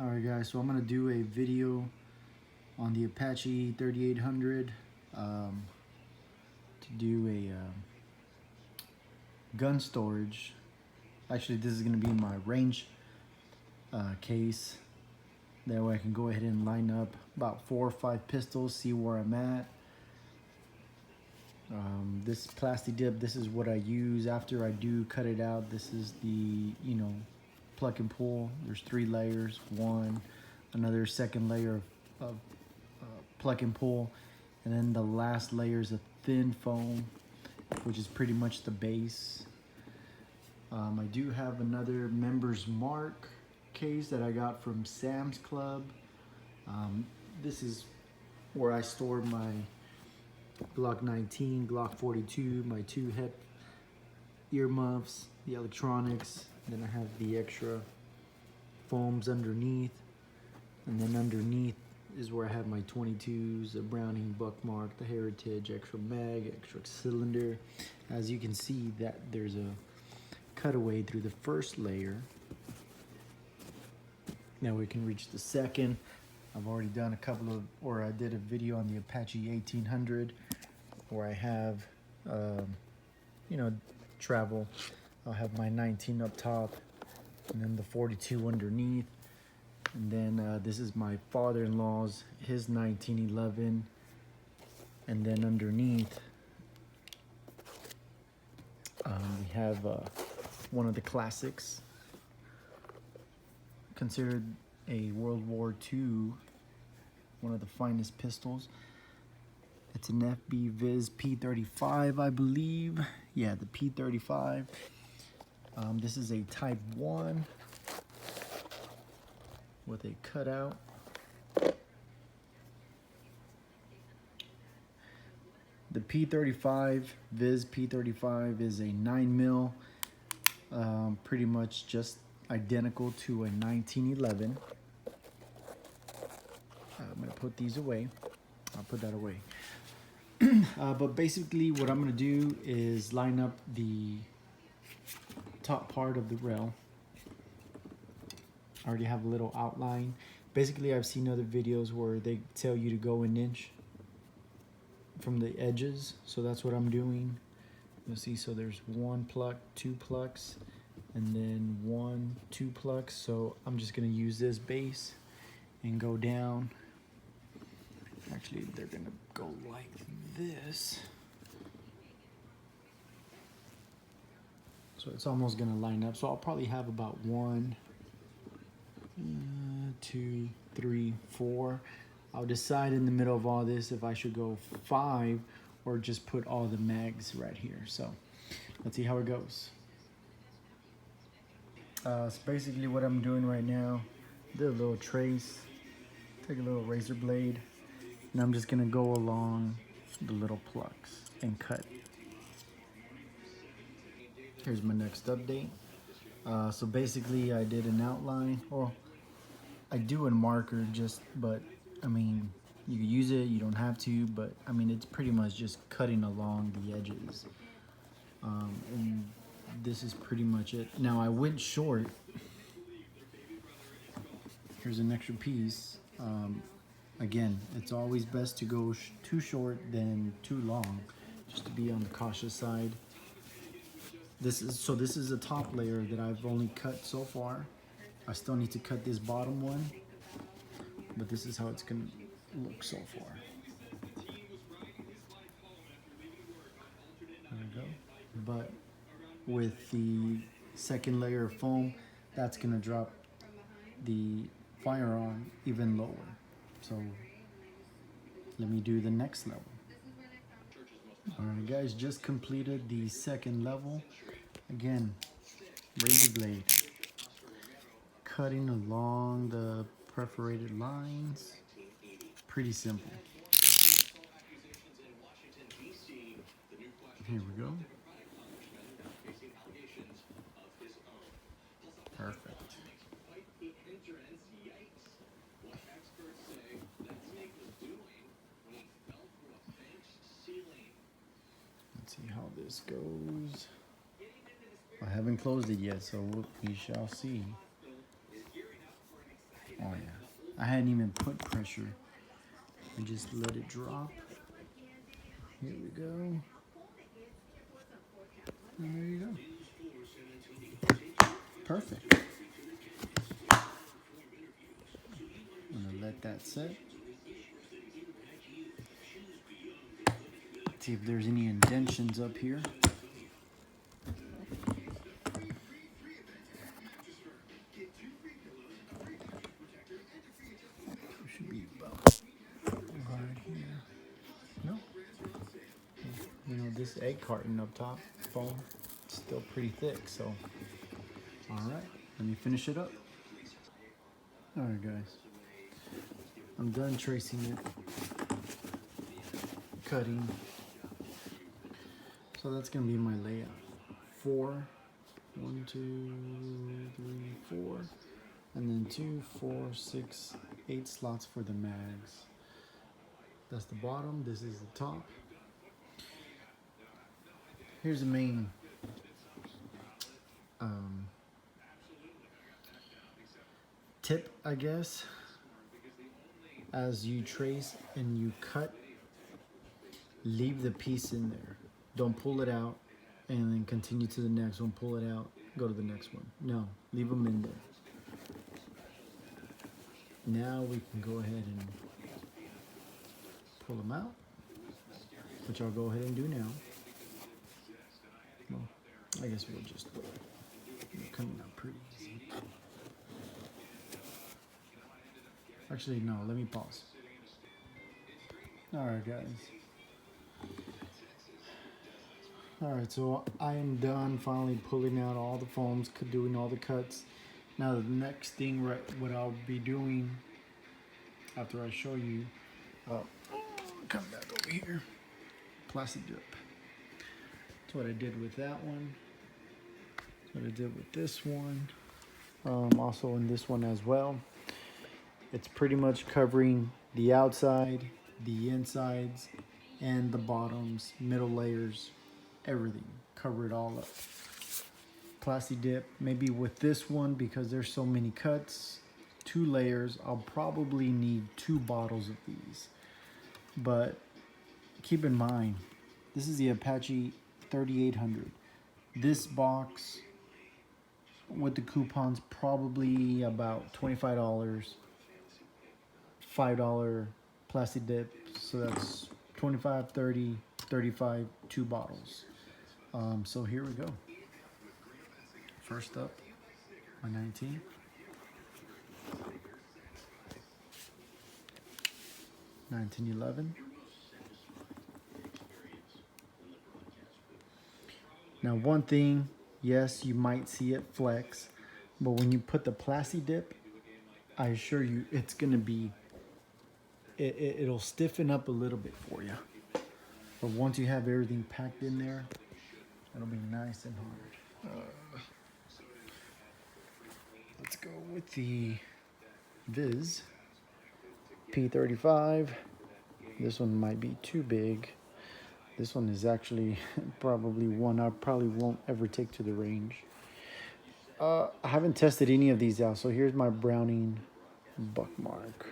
Alright guys, so I'm going to do a video on the Apache 3800 to do a gun storage. Actually, this is going to be my range case. That way I can go ahead and line up about 4 or 5 pistols, see where I'm at. This plastic dip, this is what I use after I do cut it out. This is the, pluck and pull. There's 3 layers, another second layer of pluck and pull, and then the last layer is a thin foam, which is pretty much the base. I do have another Members Mark case that I got from Sam's Club. This is where I store my Glock 19, Glock 42, my 2 head earmuffs, the electronics. Then I have the extra foams underneath, and then underneath is where I have my 22s, a Browning Buckmark, the Heritage, extra mag, extra cylinder. As you can see, that there's a cutaway through the first layer. Now we can reach the second. I've already done I did a video on the Apache 1800 where I have, travel. I'll have my 19 up top and then the 42 underneath. And then this is my father-in-law's, his 1911. And then underneath, we have one of the classics, considered a World War II, one of the finest pistols. It's an FB Viz P35, I believe. Yeah, the P35. This is a Type 1 with a cutout. The P35, Viz P35 is a 9mm, pretty much just identical to a 1911. I'm gonna put these away. I'll put that away. But basically what I'm gonna do is line up the top part of the rail. I already have a little outline. Basically, I've seen other videos where they tell you to go 1 inch from the edges, so that's what I'm doing. You'll see, so there's 1 pluck, 2 plucks, and then 1, 2 plucks. So I'm just gonna use this base and go down. Actually, they're gonna go like this. So it's almost gonna line up. So I'll probably have about 1, 2, 3, 4. I'll decide in the middle of all this if I should go 5 or just put all the mags right here. So let's see how it goes. So basically what I'm doing right now, do a little trace, take a little razor blade, and I'm just gonna go along the little plucks and cut. Here's my next update. So basically I did an outline. Well, I do a marker but I mean, you can use it, you don't have to, but I mean, it's pretty much just cutting along the edges. And this is pretty much it. Now I went short. Here's an extra piece. Again, it's always best to go too short than too long, just to be on the cautious side. This is a top layer that I've only cut so far. I still need to cut this bottom one, but this is how it's gonna look so far. There we go. But with the second layer of foam, that's gonna drop the firearm even lower. So let me do the next level. Alright guys, just completed the second level. Again, razor blade, cutting along the perforated lines. Pretty simple. Here we go. Perfect. Let's see how this goes. I haven't closed it yet, so we shall see. Oh I hadn't even put pressure. I just let it drop. Here we go. And there you go. Perfect. I'm gonna let that set. See if there's any indentions up here. Should be about right here. No. You know, this egg carton up top, foam, still pretty thick, so. All right, let me finish it up. All right, guys. I'm done tracing it, cutting. So that's gonna be my layout. 4, 1, 2, 3, 4, and then 2, 4, 6, 8 slots for the mags. That's the bottom, this is the top. Here's the main tip, I guess. As you trace and you cut, leave the piece in there. Don't pull it out and then continue to the next one. Pull it out, go to the next one. No, leave them in there. Now we can go ahead and pull them out, which I'll go ahead and do now. Well, I guess we'll just wait. They're coming out pretty easy. Actually, no, let me pause. All right, guys. All right, so I am done finally pulling out all the foams, doing all the cuts. Now the next thing, what I'll be doing after I show you, come back over here, plastic dip. That's what I did with that one. That's what I did with this one. Also in this one as well. It's pretty much covering the outside, the insides, and the bottoms, middle layers, everything. Cover it all up. Plasti dip, maybe with this one, because there's so many cuts, 2 layers, I'll probably need 2 bottles of these. But keep in mind, this is the Apache 3800. This box with the coupons, probably about $25. $5 plastic dip, so that's 25, 30, 35, 2 bottles. So here we go. First up, my 19. $19.11. Now one thing, yes, you might see it flex, but when you put the plasti dip, I assure you it's gonna be, it'll stiffen up a little bit for you. But once you have everything packed in there, it'll be nice and hard. Let's go with the Viz P35. This one might be too big. This one is actually probably one I probably won't ever take to the range. I haven't tested any of these out, so here's my Browning Buckmark.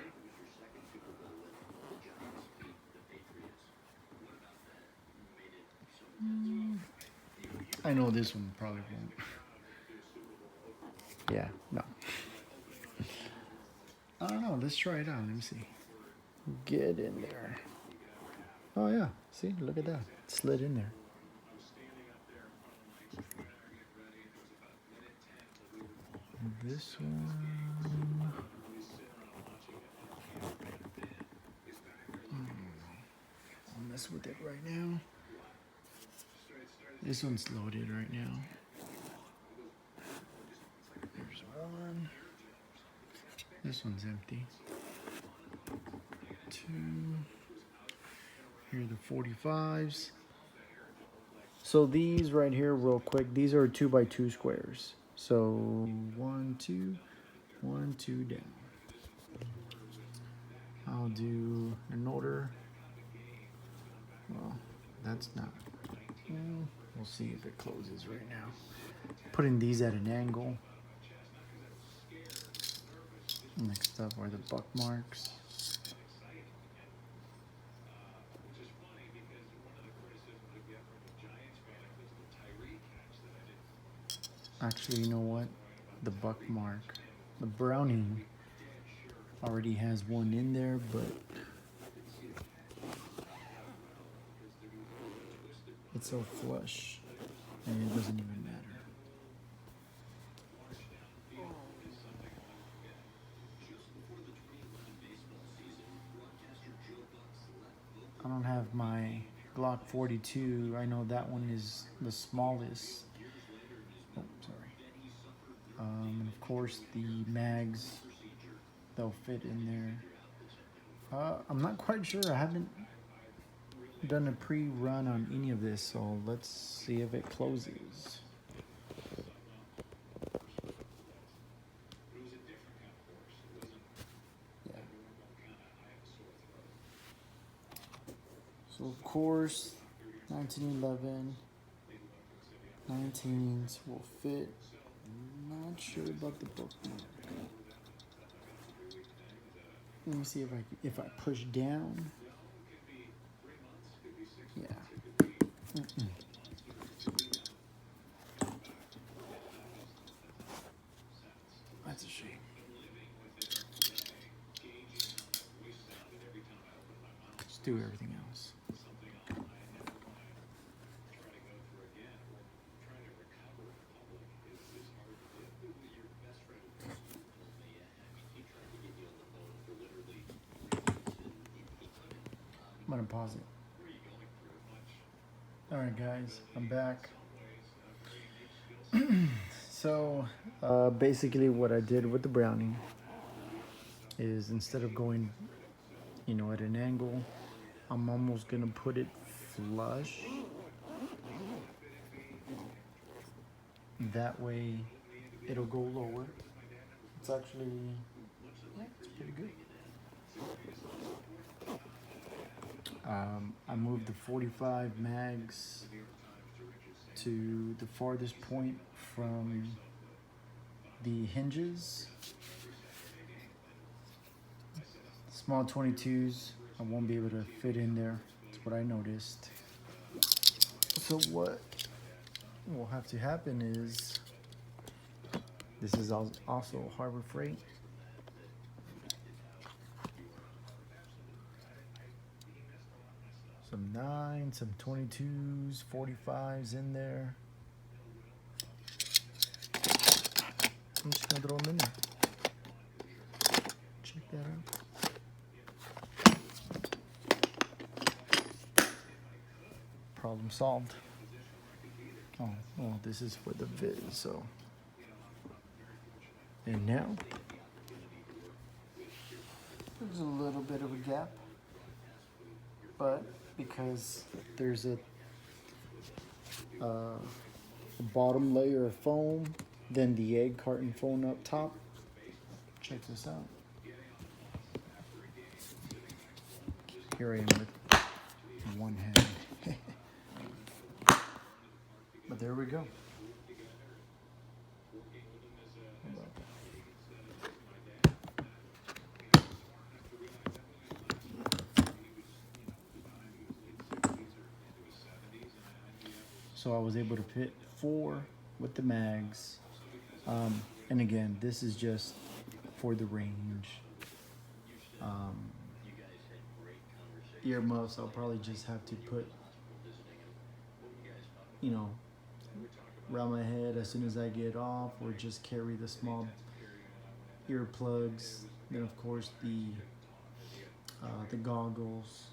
I know this one probably won't. Yeah, no. I don't know, let's try it out, let me see. Get in there. Oh yeah, see, look at that, it slid in there. This one. I'll mess with it right now. This one's loaded right now. There's one. This one's empty. 2. Here are the 45s. So these right here, real quick, these are 2x2 squares. So 1, 2, 1, 2 down. I'll do an order. Well, that's not. We'll see if it closes right now. Putting these at an angle. Next up are the buck marks. Actually, you know what? The buck mark. The Browning already has one in there, but it's so flush and it doesn't even matter. I don't have my Glock 42. I know that one is the smallest. Oh, sorry. And of course the mags, they'll fit in there. I'm not quite sure. I haven't done a pre-run on any of this, so let's see if it closes. Yeah. So of course, 1911, 19s will fit. Not sure about the bookmark. Let me see if I push down. Yeah. That's a shame. Let's do everything else. I'm gonna pause it. Alright guys, I'm back. So basically what I did with the Browning is instead of going, you know, at an angle, I'm almost gonna put it flush. That way it'll go lower. It's actually, yeah, it's pretty good. I moved the 45 mags to the farthest point from the hinges. Small 22s, I won't be able to fit in there. That's what I noticed. So what will have to happen is, this is also Harbor Freight. Some 9s, some 22s, 45s in there. I'm just gonna throw them in there. Check that out. Problem solved. Oh, well, this is for the viz, so. And now, there's a little bit of a gap, but because there's a bottom layer of foam, then the egg carton foam up top. Check this out. Here I am with one hand. But there we go. So I was able to fit 4 with the mags. And again, this is just for the range. Earmuffs, I'll probably just have to put, you know, around my head as soon as I get off, or just carry the small earplugs. Then of course the goggles.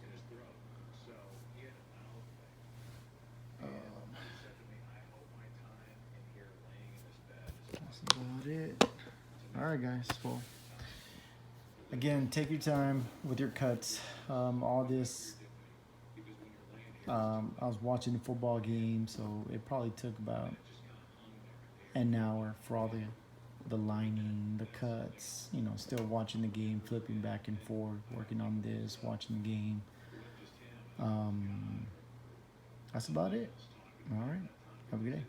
That's about it. All right, guys. Well, again, take your time with your cuts. All this, I was watching the football game, so it probably took about an hour for all the lining, the cuts, you know, still watching the game, flipping back and forth, working on this, watching the game. That's about it. All right. Have a good day.